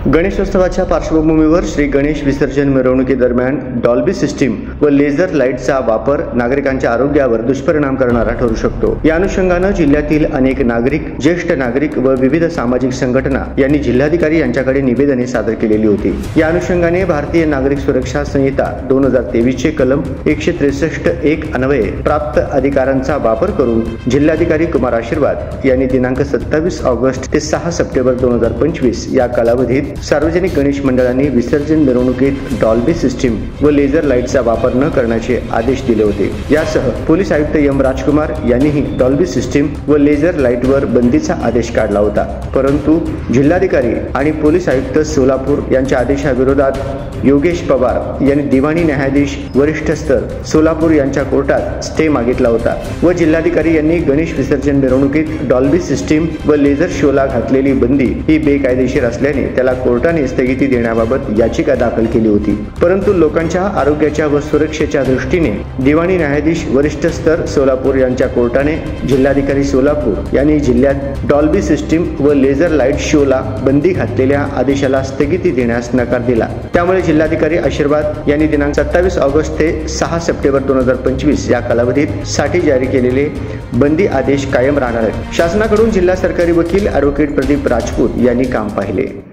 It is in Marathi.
गणेशोत्सवाच्या पार्श्वभूमीवर श्री गणेश विसर्जन मिरवणुकीदरम्यान डॉल्बी सिस्टीम व लेझर लाईटचा वापर नागरिकांच्या आरोग्यावर दुष्परिणाम करणारा ठरू शकतो। या अनुषंगाने जिल्ह्यातील अनेक नागरिक, ज्येष्ठ नागरिक व विविध सामाजिक संघटना यांनी जिल्हाधिकारी यांच्याकडे निवेदने सादर केलेली होती। या अनुषंगाने भारतीय नागरिक सुरक्षा संहिता 2023 चे कलम 163(1) अन्वये प्राप्त अधिकारांचा वापर करून जिल्हाधिकारी कुमार आशीर्वाद यांनी दिनांक 27 ऑगस्ट ते 6 सप्टेंबर 2025 या कालावधीत सार्वजनिक गणेश मंडळांनी विसर्जन मिरवणुकीत डॉल्बी सिस्टीम व लेझर लाईटचा वापर न करण्याचे आदेश दिले होते। यासह पोलीस आयुक्त एम राजकुमार यांनीही डॉल्बी सिस्टीम व लेझर लाईटवर बंदीचा आदेश काढला होता। परंतु जिल्हाधिकारी आणि पोलीस आयुक्त सोलापूर यांच्या आदेशाविरोधात योगेश पवार यांनी दिवाणी न्यायाधीश वरिष्ठ स्तर सोलापूर यांच्या कोर्टात स्टे मागितला होता व जिल्हाधिकारी यांनी गणेश विसर्जन मिरवणुकीत डॉल्बी सिस्टीम व लेझर शोला घातलेली बंदी ही बेकायदेशीर असल्याने त्याला कोर्टाने स्थगिती देण्याबाबत याचिका दाखल केली होती। परंतु लोकांच्या आरोग्याच्या व सुरक्षेच्या दृष्टीने दिवाणी न्यायाधीश वरिष्ठ स्तर सोलापूर यांच्या कोर्टाने जिल्हाधिकारी सोलापूर यांनी जिल्ह्यात डॉल्बी सिस्टीम व लेझर लाईट शोला बंदी घातलेल्या आदेशाला स्थगिती देण्यास नकार दिला। त्यामुळे जिल्हाधिकारी आशीर्वाद यांनी दिनांक 27 ऑगस्ट ते 6 सप्टेंबर 2025 या कालावधीत साठी जारी केलेले बंदी आदेश कायम राहणार आहेत। शासनाकडून जिल्हा सरकारी वकील ॲडव्होकेट प्रदीप राजपूत यांनी काम पाहिले।